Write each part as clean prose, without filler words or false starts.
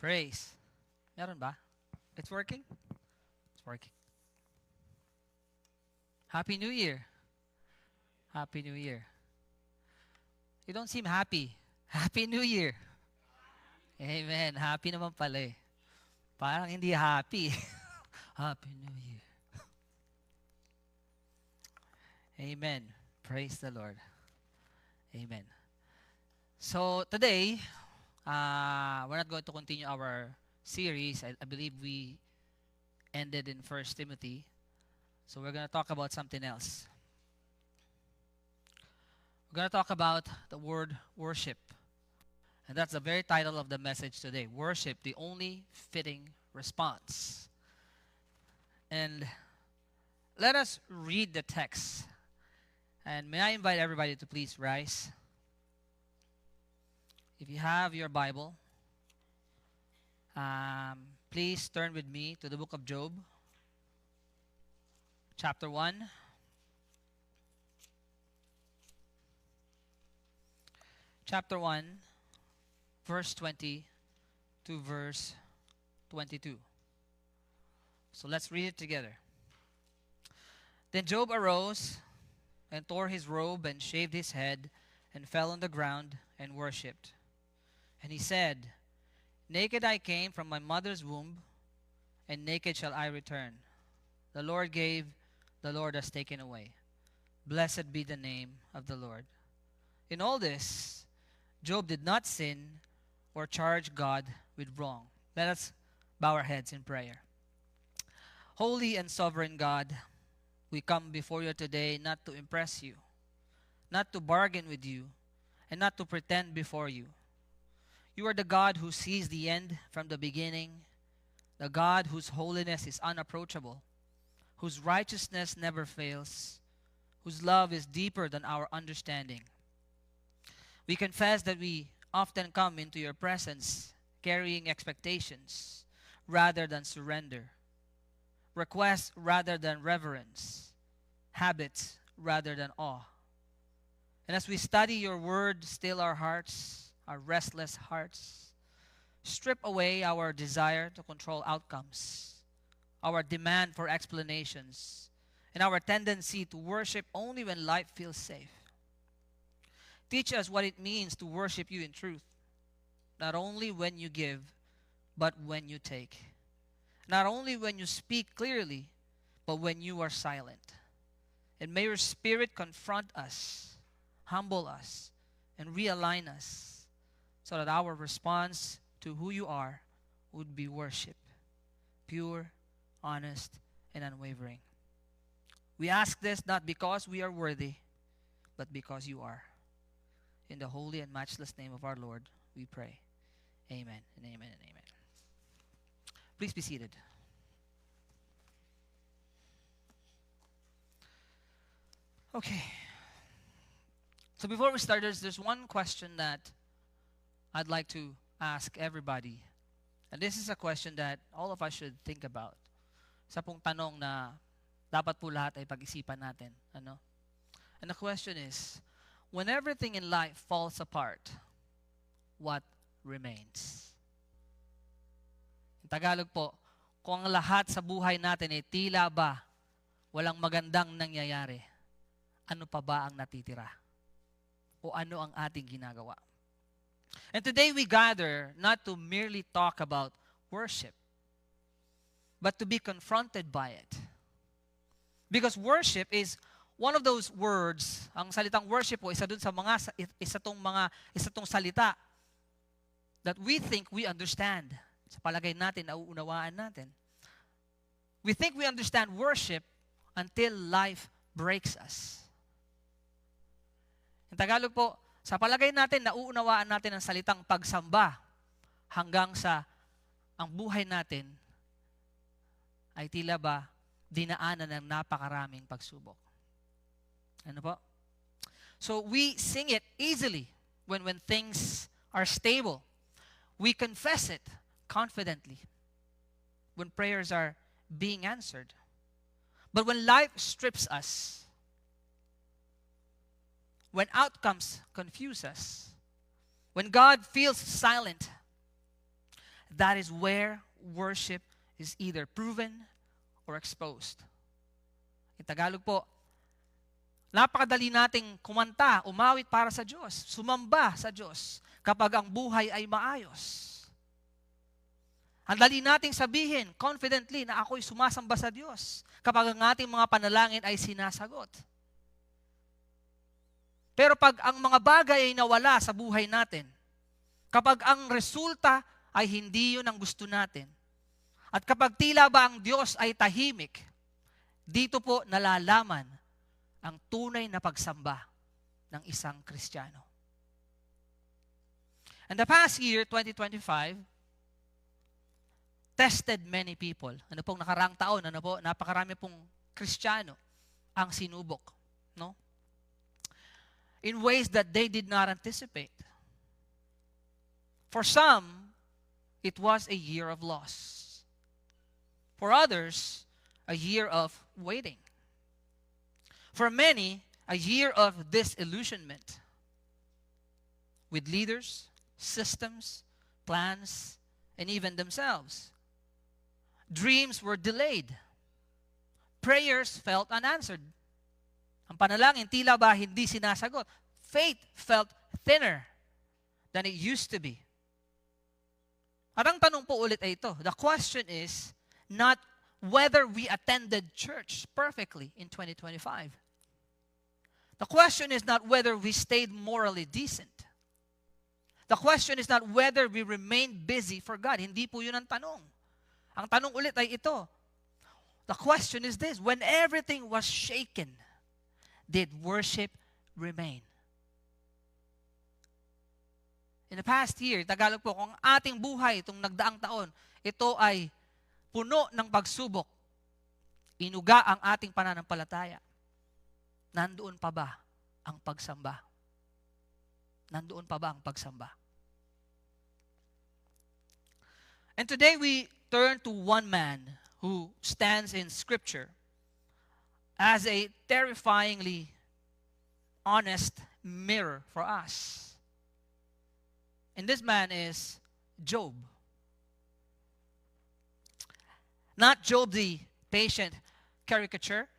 Praise. Meron ba? It's working? It's working. Happy New Year. Happy New Year. You don't seem happy. Happy New Year. Amen. Happy naman pala eh. Parang hindi happy. Happy New Year. Amen. Praise the Lord. Amen. So today, we're not going to continue our series. I believe we ended in First Timothy. So we're going to talk about something else. We're going to talk about the word worship. And that's the very title of the message today. Worship, the only fitting response. And let us read the text. And may I invite everybody to please rise. If you have your Bible, please turn with me to the book of Job, chapter 1. Chapter 1, verse 20 to verse 22. So let's read it together. Then Job arose and tore his robe and shaved his head and fell on the ground and worshipped. And he said, Naked I came from my mother's womb, and naked shall I return. The Lord gave, the Lord has taken away. Blessed be the name of the Lord. In all this, Job did not sin or charge God with wrong. Let us bow our heads in prayer. Holy and sovereign God, we come before you today not to impress you, not to bargain with you, and not to pretend before you. You are the God who sees the end from the beginning, the God whose holiness is unapproachable, whose righteousness never fails, whose love is deeper than our understanding. We confess that we often come into your presence carrying expectations rather than surrender, requests rather than reverence, habits rather than awe. And as we study your word, still our hearts, our restless hearts, strip away our desire to control outcomes, our demand for explanations, and our tendency to worship only when life feels safe. Teach us what it means to worship you in truth, not only when you give, but when you take. Not only when you speak clearly, but when you are silent. And may your Spirit confront us, humble us, and realign us so that our response to who you are would be worship, pure, honest, and unwavering. We ask this not because we are worthy, but because you are. In the holy and matchless name of our Lord, we pray. Amen and amen and amen. Please be seated. Okay. So before we start, there's one question that I'd like to ask everybody. And this is a question that all of us should think about. Isa pong tanong na dapat po lahat ay pag-isipan natin. Ano? And the question is, when everything in life falls apart, what remains? In Tagalog po, kung ang lahat sa buhay natin ay tila ba walang magandang nangyayari, ano pa ba ang natitira? O ano ang ating ginagawa? And today we gather not to merely talk about worship, but to be confronted by it. Because worship is one of those words, ang salitang worship po, isa tong salita that we think we understand. Sa palagay natin, nauunawaan natin. We think we understand worship until life breaks us. In Tagalog po, sa palagay natin, nauunawaan natin ang salitang pagsamba hanggang sa ang buhay natin ay tila ba dinaanan ng napakaraming pagsubok. Ano po? So we sing it easily when things are stable. We confess it confidently when prayers are being answered. But when life strips us, when outcomes confuse us, when God feels silent, that is where worship is either proven or exposed. In Tagalog po, napakadali nating kumanta, umawit para sa Diyos, sumamba sa Diyos kapag ang buhay ay maayos. Ang dali nating sabihin confidently na ako'y sumasamba sa Diyos kapag ang ating mga panalangin ay sinasagot. Pero pag ang mga bagay ay nawala sa buhay natin, kapag ang resulta ay hindi yun ang gusto natin, at kapag tila ba ang Diyos ay tahimik, dito po nalalaman ang tunay na pagsamba ng isang Kristiyano. And the past year, 2025, tested many people. Ano pong nakaraang taon, napakarami pong Kristiyano ang sinubok, no? In ways that they did not anticipate. For some, it was a year of loss. For others, a year of waiting. For many, a year of disillusionment with leaders, systems, plans, and even themselves. Dreams were delayed. Prayers felt unanswered. Ang panalangin tila ba hindi sinasagot. Faith felt thinner than it used to be. At ang tanong po ulit ay ito. The question is not whether we attended church perfectly in 2025. The question is not whether we stayed morally decent. The question is not whether we remained busy for God. Hindi po yun ang tanong. Ang tanong ulit ay ito. The question is this: when everything was shaken, did worship remain? In the past year, Tagalog po, kung ating buhay itong nagdaang taon, ito ay puno ng pagsubok, inuga ang ating pananampalataya. Nandoon pa ba ang pagsamba? Nandoon pa ba ang pagsamba? And today we turn to one man who stands in Scripture as a terrifyingly honest mirror for us. And this man is Job. Not Job the patient caricature,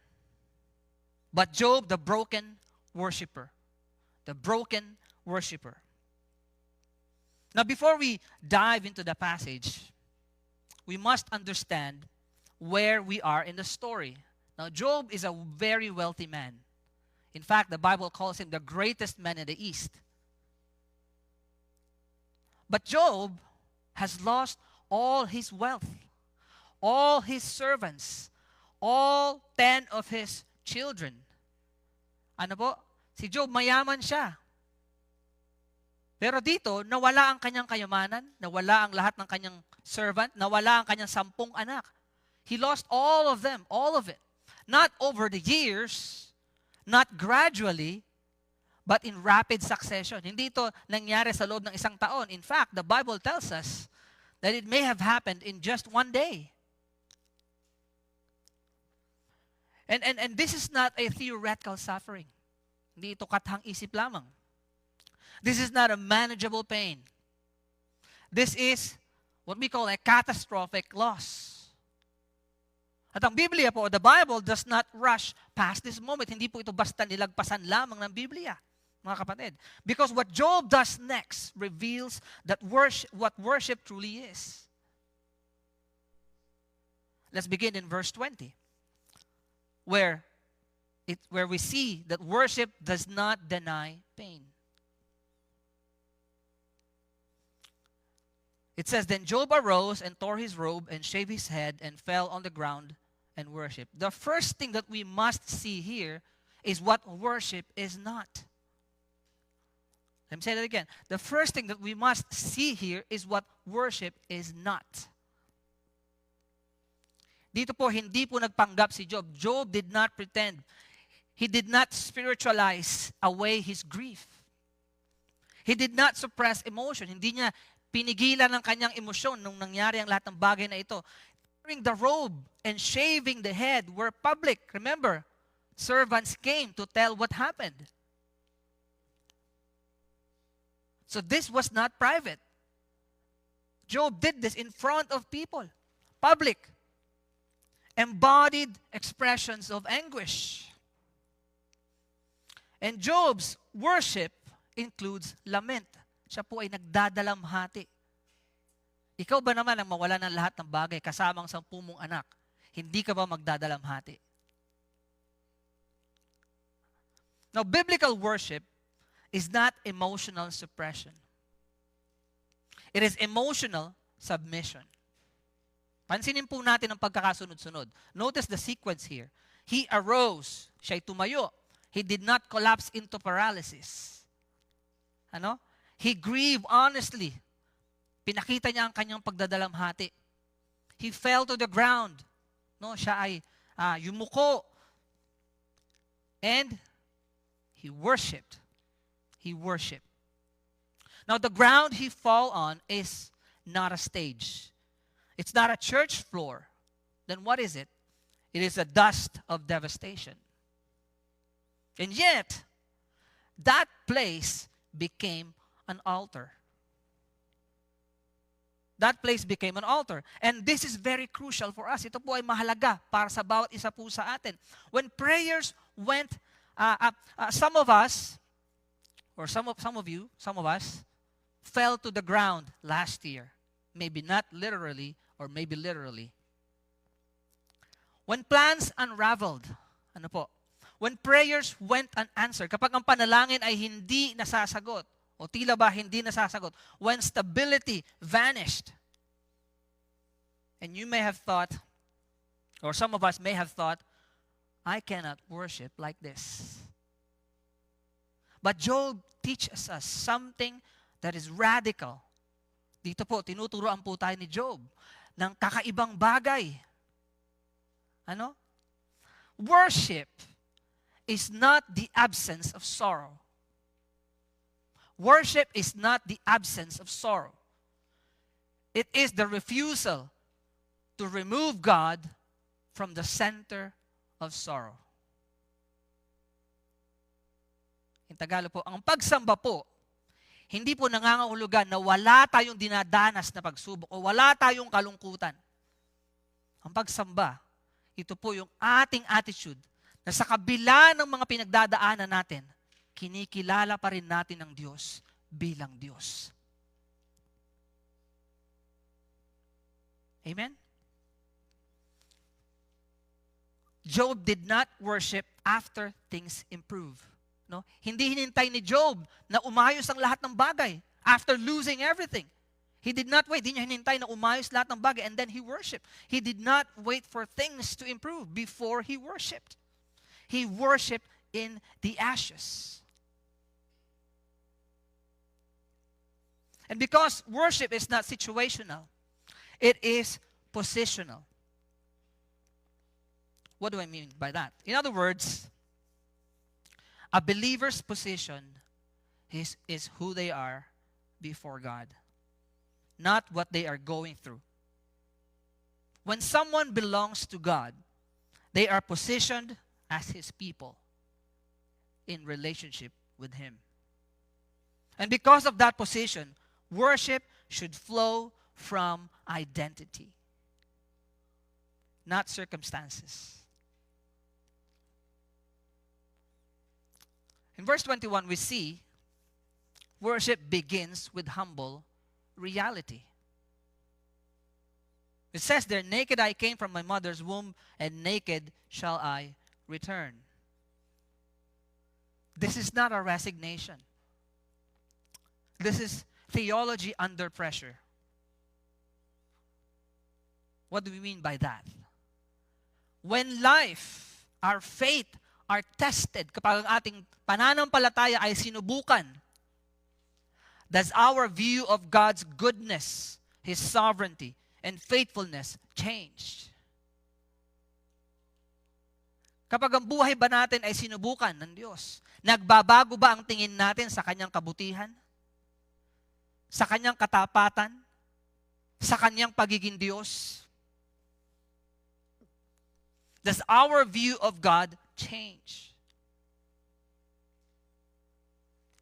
but Job the broken worshiper. The broken worshiper. Now before we dive into the passage, we must understand where we are in the story. Now, Job is a very wealthy man. In fact, the Bible calls him the greatest man in the East. But Job has lost all his wealth, all his servants, all 10 of his children. Ano po? Si Job, mayaman siya. Pero dito, nawala ang kanyang kayamanan, nawala ang lahat ng kanyang servant, nawala ang kanyang 10 anak. He lost all of them, all of it. Not over the years, not gradually, but in rapid succession. Hindi ito nangyari sa loob ng isang taon. In fact, the Bible tells us that it may have happened in just one day. And this is not a theoretical suffering. Hindi ito kathang-isip lamang. This is not a manageable pain. This is what we call a catastrophic loss. At ang Biblia po, the Bible does not rush past this moment. Hindi po ito basta nilagpasan lamang ng Biblia, mga kapatid. Because what Job does next reveals that what worship truly is. Let's begin in verse 20, where we see that worship does not deny pain. It says, then Job arose and tore his robe and shaved his head and fell on the ground and worshiped. The first thing that we must see here is what worship is not. Let me say that again. The first thing that we must see here is what worship is not. Dito po, hindi po nagpanggap si Job. Job did not pretend. He did not spiritualize away his grief. He did not suppress emotion. Hindi niya pinigilan ng kanyang emosyon nung nangyari ang lahat ng bagay na ito. Tearing the robe and shaving the head were public. Remember, servants came to tell what happened. So this was not private. Job did this in front of people. Public. Embodied expressions of anguish. And Job's worship includes lament. Siya po ay nagdadalamhati. Ikaw ba naman ang mawala ng lahat ng bagay kasamang 10 mong anak? Hindi ka ba magdadalamhati? Now, biblical worship is not emotional suppression. It is emotional submission. Pansinin po natin ang pagkakasunod-sunod. Notice the sequence here. He arose. Siya'y tumayo. He did not collapse into paralysis. Ano? He grieved honestly. Pinakita niya ang kanyang pagdadalamhati. He fell to the ground. No, siya ay yumuko. And he worshiped. He worshiped. Now, the ground he fell on is not a stage. It's not a church floor. Then what is it? It is a dust of devastation. And yet, that place became an altar. That place became an altar. And this is very crucial for us. Ito po ay mahalaga para sa bawat isa po sa atin. When prayers went, some of us, or some of us, fell to the ground last year. Maybe not literally, or maybe literally. When plans unraveled, ano po? When prayers went unanswered, kapag ang panalangin ay hindi nasasagot, o tila ba hindi nasasagot, when stability vanished, and you may have thought, or some of us may have thought, I cannot worship like this. But Job teaches us something that is radical. Dito po, tinuturoan po tayo ni Job ng kakaibang bagay. Ano? Worship is not the absence of sorrow. Worship is not the absence of sorrow. It is the refusal to remove God from the center of sorrow. In Tagalog po, ang pagsamba po, hindi po nangangahulugan na wala tayong dinadanas na pagsubok o wala tayong kalungkutan. Ang pagsamba, ito po yung ating attitude na sa kabila ng mga pinagdadaanan natin, kinikilala pa rin natin ang Diyos bilang Diyos. Amen? Job did not worship after things improve. No? Hindi hinintay ni Job na umayos ang lahat ng bagay after losing everything. He did not wait. Hindi niya hinintay na umayos lahat ng bagay and then he worshiped. He did not wait for things to improve before he worshiped. He worshiped in the ashes. And because worship is not situational, it is positional. What do I mean by that? In other words, a believer's position is who they are before God, not what they are going through. When someone belongs to God, they are positioned as His people in relationship with Him. And because of that position, worship should flow from identity, not circumstances. In verse 21, we see worship begins with humble reality. It says there, naked I came from my mother's womb, and naked shall I return. This is not a resignation. This is theology under pressure. What do we mean by that? When life, our faith, are tested, kapag ang ating pananampalataya ay sinubukan, does our view of God's goodness, His sovereignty, and faithfulness change? Kapag ang buhay ba natin ay sinubukan ng Diyos, nagbabago ba ang tingin natin sa Kanyang kabutihan? Sa Kanyang katapatan? Sa Kanyang pagiging Diyos? Does our view of God change?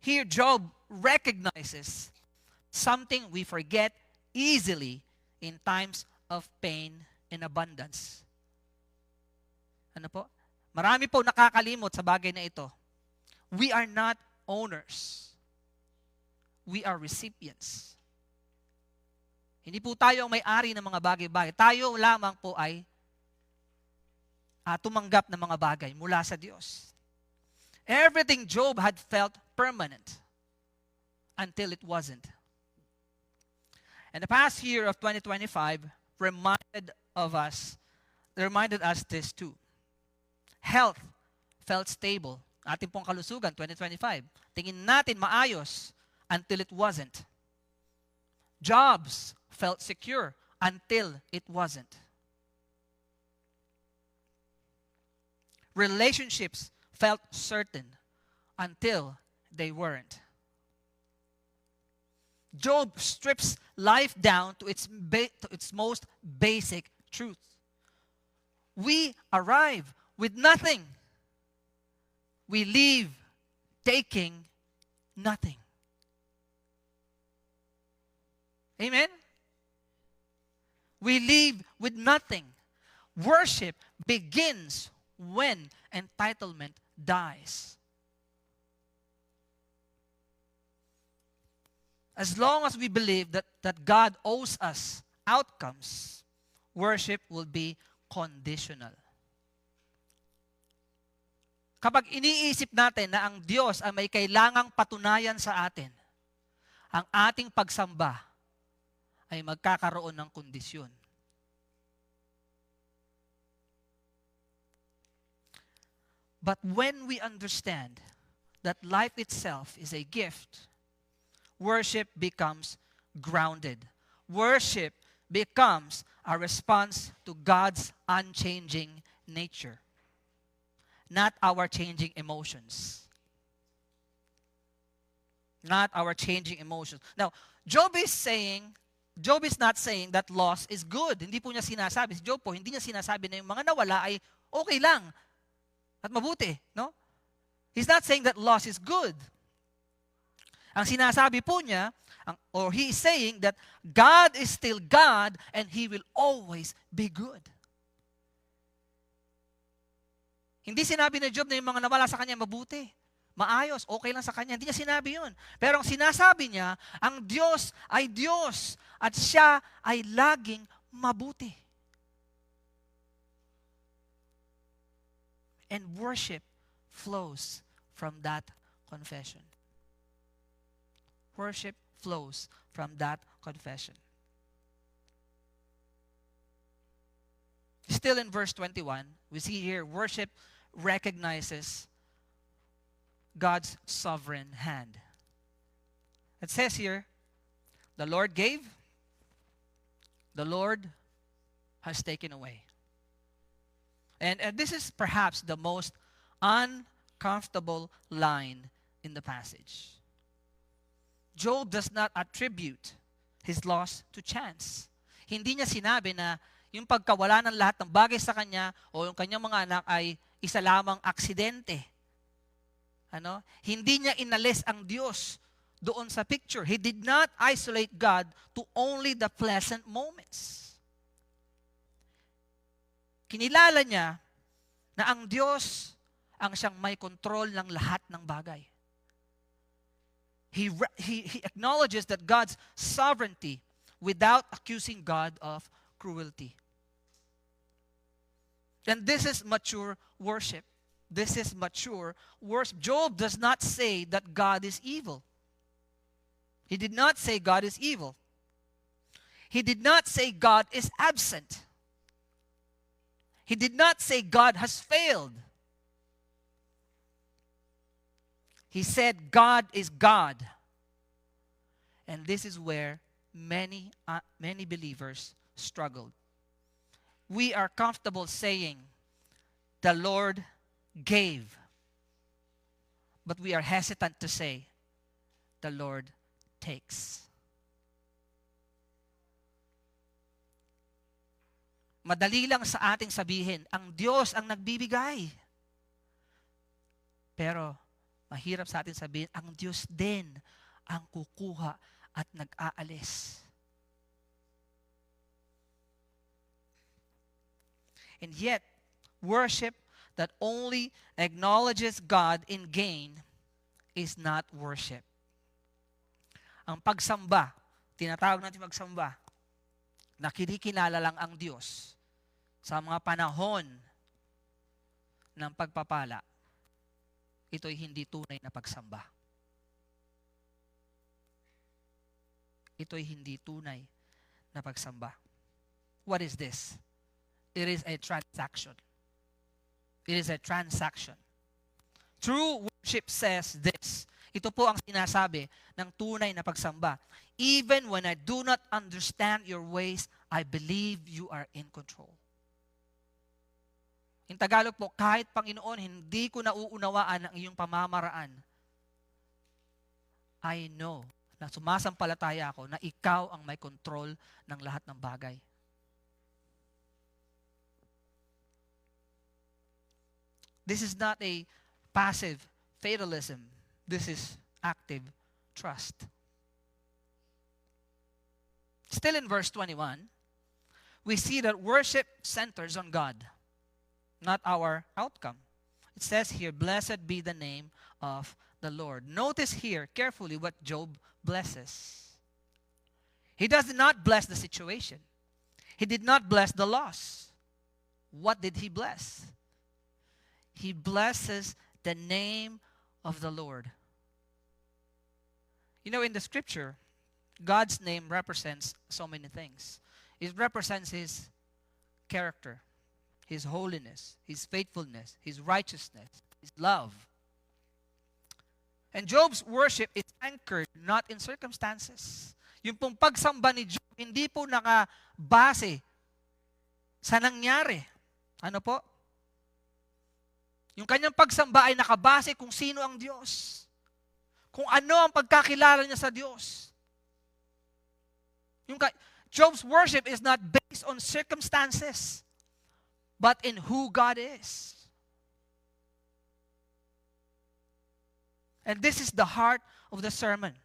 Here, Job recognizes something we forget easily in times of pain and abundance. Ano po? Marami po nakakalimot sa bagay na ito. We are not owners. We are recipients. Hindi po tayo ang may-ari ng mga bagay-bagay. Tayo lamang po ay tumanggap ng mga bagay mula sa Diyos. Everything Job had felt permanent until it wasn't. And the past year of 2025 reminded us this too. Health felt stable. Ating pong kalusugan, 2025. Tingin natin maayos until it wasn't. Jobs felt secure until it wasn't. Relationships felt certain until they weren't. Job strips life down to its most basic truth. We arrive with nothing. We leave taking nothing. Amen? We leave with nothing. Worship begins when entitlement dies. As long as we believe that God owes us outcomes, worship will be conditional. Kapag iniisip natin na ang Diyos ay may kailangang patunayan sa atin, ang ating pagsamba ay magkakaroon ng kondisyon. But when we understand that life itself is a gift, worship becomes grounded. Worship becomes a response to God's unchanging nature, not our changing emotions. Not our changing emotions. Now, Job is not saying that loss is good. Hindi po niya sinasabi. Si Job po, hindi niya sinasabi na yung mga nawala ay okay lang at mabuti. No? He's not saying that loss is good. Ang sinasabi po niya, or he is saying that God is still God and He will always be good. Hindi sinabi ni Job na yung mga nawala sa kanya mabuti, maayos, okay lang sa kanya. Hindi niya sinabi yun. Pero ang sinasabi niya, ang Diyos ay Diyos at siya ay laging mabuti. And worship flows from that confession. Worship flows from that confession. Still in verse 21, we see here worship recognizes God's sovereign hand. It says here, the Lord gave, the Lord has taken away. And this is perhaps the most uncomfortable line in the passage. Job does not attribute his loss to chance. Hindi niya sinabi na yung pagkawala ng lahat ng bagay sa kanya o yung kanyang mga anak ay isa lamang aksidente. Hindi niya inalis ang Diyos doon sa picture. He did not isolate God to only the pleasant moments. Kinilala niya na ang Diyos ang siyang may kontrol ng lahat ng bagay. He acknowledges that God's sovereignty without accusing God of cruelty. And this is mature worship. This is mature worship. Job does not say that God is evil. He did not say God is evil. He did not say God is absent. He did not say God has failed. He said God is God. And this is where many believers struggled. We are comfortable saying, the Lord gave. But we are hesitant to say, the Lord takes. Madali lang sa ating sabihin, ang Diyos ang nagbibigay. Pero mahirap sa atin sabihin, ang Diyos din ang kukuha at nag-aalis. And yet, worship that only acknowledges God in gain is not worship. Ang pagsamba, tinatawag natin pagsamba, na kinikilala lang ang Diyos sa mga panahon ng pagpapala, ito'y hindi tunay na pagsamba. Ito'y hindi tunay na pagsamba. What is this? It is a transaction. It is a transaction. True worship says this. Ito po ang sinasabi ng tunay na pagsamba. Even when I do not understand your ways, I believe you are in control. In Tagalog po, kahit Panginoon, hindi ko nauunawaan ang iyong pamamaraan, I know na sumasampalataya ako na ikaw ang may control ng lahat ng bagay. This is not a passive fatalism. This is active trust. Still in verse 21, we see that worship centers on God, not our outcome. It says here, blessed be the name of the Lord. Notice here carefully what Job blesses. He does not bless the situation. He did not bless the loss. What did he bless? He blesses the name of the Lord. You know, in the scripture, God's name represents so many things. It represents His character, His holiness, His faithfulness, His righteousness, His love. And Job's worship is anchored not in circumstances. Yung pong pagsamba ni Job, hindi po nakabase sa nangyari. Ano po? Yung kanyang pagsamba ay nakabase kung sino ang Diyos. Kung ano ang pagkakilala niya sa Diyos. Job's worship is not based on circumstances, but in who God is. And this is the heart of the sermon.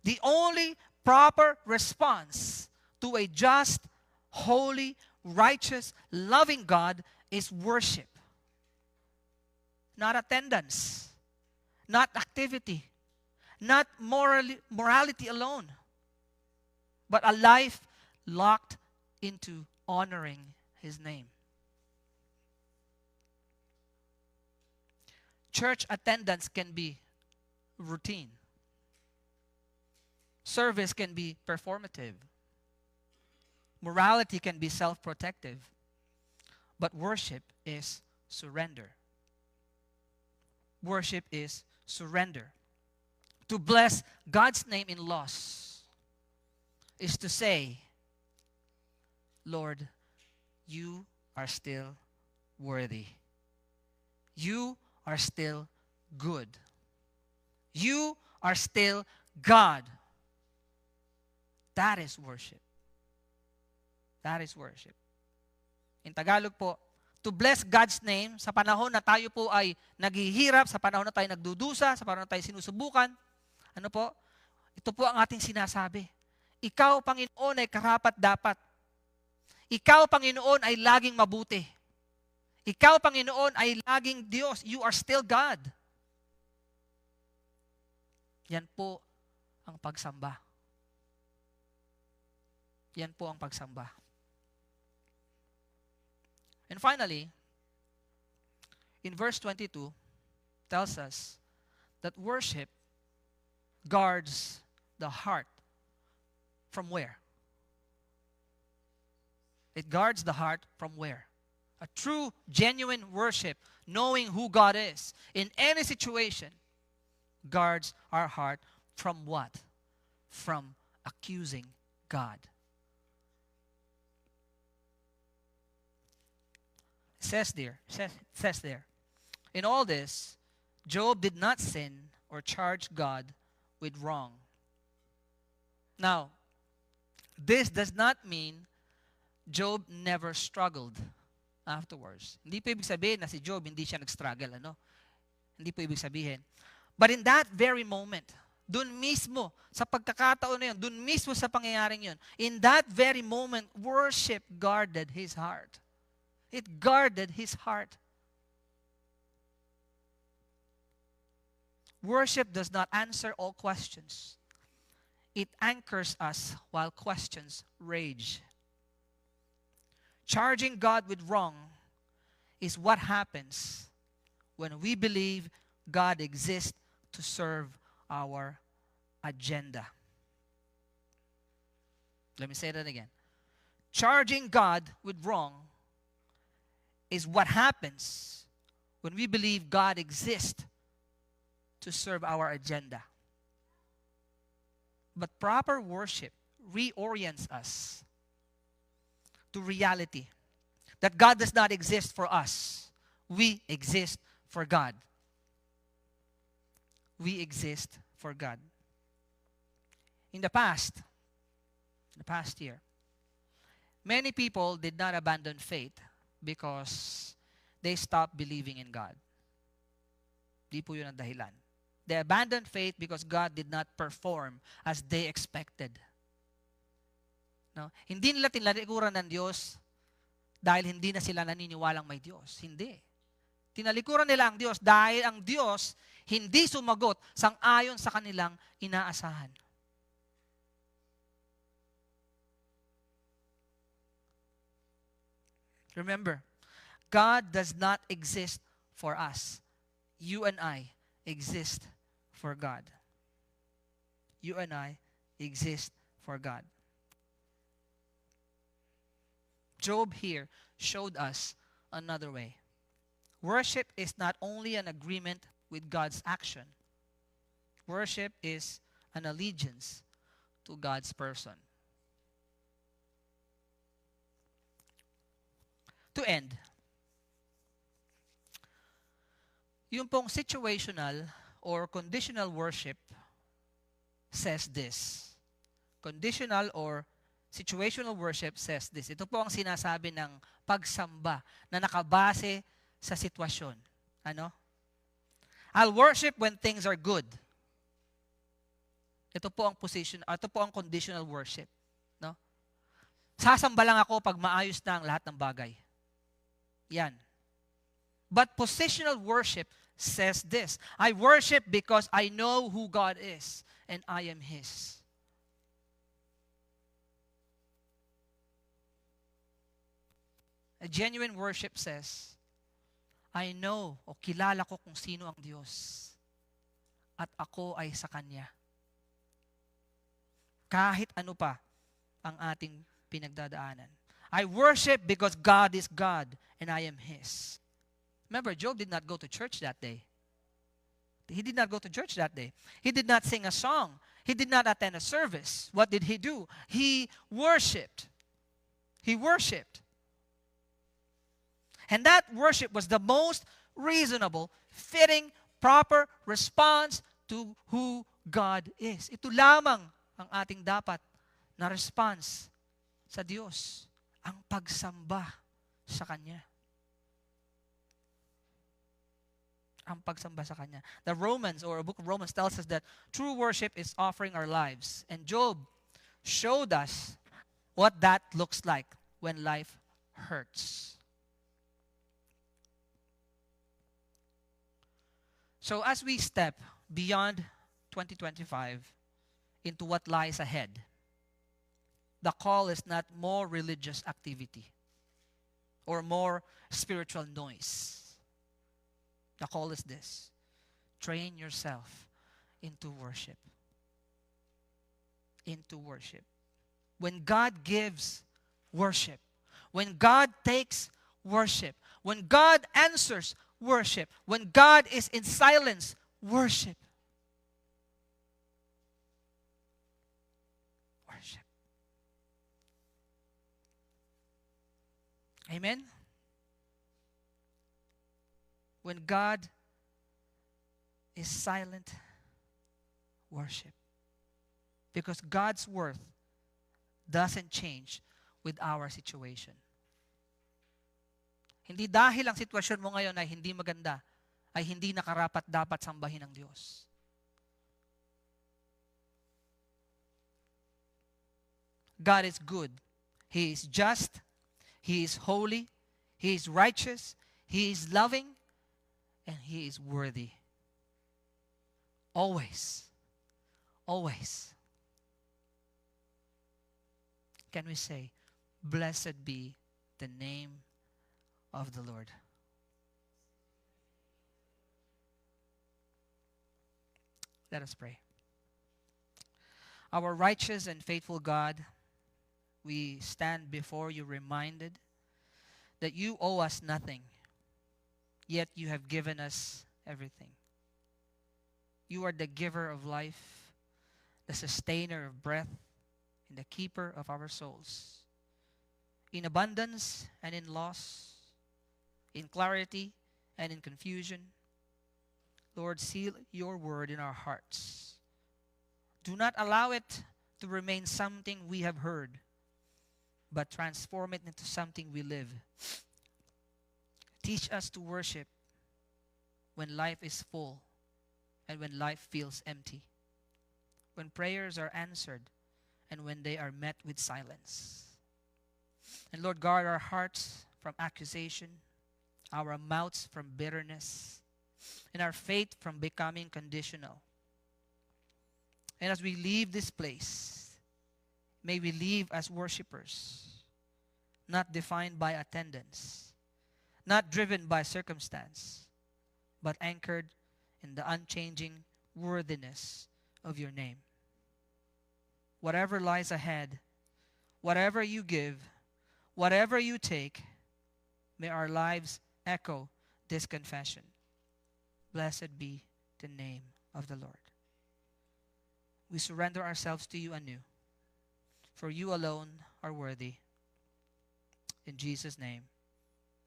The only proper response to a just, holy, righteous, loving God is worship. Not attendance, not activity, not morality alone, but a life locked into honoring His name. Church attendance can be routine. Service can be performative. Morality can be self-protective. But worship is surrender. Worship is surrender. To bless God's name in loss is to say, Lord, you are still worthy. You are still good. You are still God. That is worship. That is worship. In Tagalog po, to bless God's name sa panahon na tayo po ay naghihirap, sa panahon na tayo nagdudusa, sa panahon na tayo sinusubukan. Ano po? Ito po ang ating sinasabi. Ikaw, Panginoon, ay karapat-dapat. Ikaw, Panginoon, ay laging mabuti. Ikaw, Panginoon, ay laging Diyos. You are still God. Yan po ang pagsamba. Yan po ang pagsamba. And finally, in verse 22, tells us that worship guards the heart from where? It guards the heart from where? A true, genuine worship, knowing who God is, in any situation, guards our heart from what? From accusing God. Says there, in all this, Job did not sin or charge God with wrong. Now, this does not mean Job never struggled afterwards. Hindi po ibig sabihin na si Job hindi siya nag-struggle, ano? Hindi po ibig sabihin. But in that very moment, dun mismo, sa pagkakataon na yun, dun mismo sa pangyayaring yun, in that very moment, worship guarded his heart. It guarded his heart. Worship does not answer all questions. It anchors us while questions rage. Charging God with wrong is what happens when we believe God exists to serve our agenda. Let me say that again. Charging God with wrong is what happens when we believe God exists to serve our agenda. But proper worship reorients us to reality that God does not exist for us. We exist for God. We exist for God. In the past year, many people did not abandon faith because they stopped believing in God. Di po yun ang dahilan. They abandoned faith because God did not perform as they expected. No? Hindi nila tinalikuran ng Diyos dahil hindi na sila naniniwalang may Diyos. Hindi. Tinalikuran nila ang Diyos dahil ang Diyos hindi sumagot sang-ayon sa kanilang inaasahan. Remember, God does not exist for us. You and I exist for God. You and I exist for God. Job here showed us another way. Worship is not only an agreement with God's action. Worship is an allegiance to God's person. To end, yung pong situational or conditional worship says this. Conditional or situational worship says this. Ito po ang sinasabi ng pagsamba na nakabase sa sitwasyon. Ano? I'll worship when things are good. Ito po ang ito po ang conditional worship. No? Sasamba lang ako pag maayos na ang lahat ng bagay. Yan. But positional worship says this. I worship because I know who God is and I am His. A genuine worship says, I know o kilala ko kung sino ang Diyos at ako ay sa Kanya. Kahit ano pa ang ating pinagdadaanan. I worship because God is God and I am His. Remember, Job did not go to church that day. He did not go to church that day. He did not sing a song. He did not attend a service. What did he do? He worshiped. He worshiped. And that worship was the most reasonable, fitting, proper response to who God is. Ito lamang ang ating dapat na response sa Diyos. Ang pagsamba sa Kanya. Ang pagsamba sa Kanya. The Romans or a book of Romans tells us that true worship is offering our lives. And Job showed us what that looks like when life hurts. So as we step beyond 2025 into what lies ahead, the call is not more religious activity or more spiritual noise. The call is this. Train yourself into worship. Into worship. When God gives worship, when God takes worship, when God answers worship, when God is in silence, worship. Worship. Amen? When God is silent, worship. Because God's worth doesn't change with our situation. Hindi dahil ang sitwasyon mo ngayon ay hindi maganda, ay hindi nakarapat-dapat sambahin ng Diyos. God is good. He is just. He is holy. He is righteous, He is loving, and He is worthy. Always. Always. Can we say, blessed be the name of the Lord. Let us pray. Our righteous and faithful God, we stand before you reminded that you owe us nothing, yet you have given us everything. You are the giver of life, the sustainer of breath, and the keeper of our souls. In abundance and in loss, in clarity and in confusion, Lord, seal your word in our hearts. Do not allow it to remain something we have heard, but transform it into something we live. Teach us to worship when life is full and when life feels empty, when prayers are answered and when they are met with silence. And Lord, guard our hearts from accusation, our mouths from bitterness, and our faith from becoming conditional. And as we leave this place, may we leave as worshipers, not defined by attendance, not driven by circumstance, but anchored in the unchanging worthiness of your name. Whatever lies ahead, whatever you give, whatever you take, may our lives echo this confession. Blessed be the name of the Lord. We surrender ourselves to you anew, for you alone are worthy. In Jesus' name,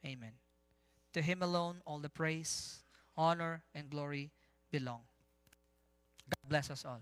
amen. To him alone all the praise, honor, and glory belong. God bless us all.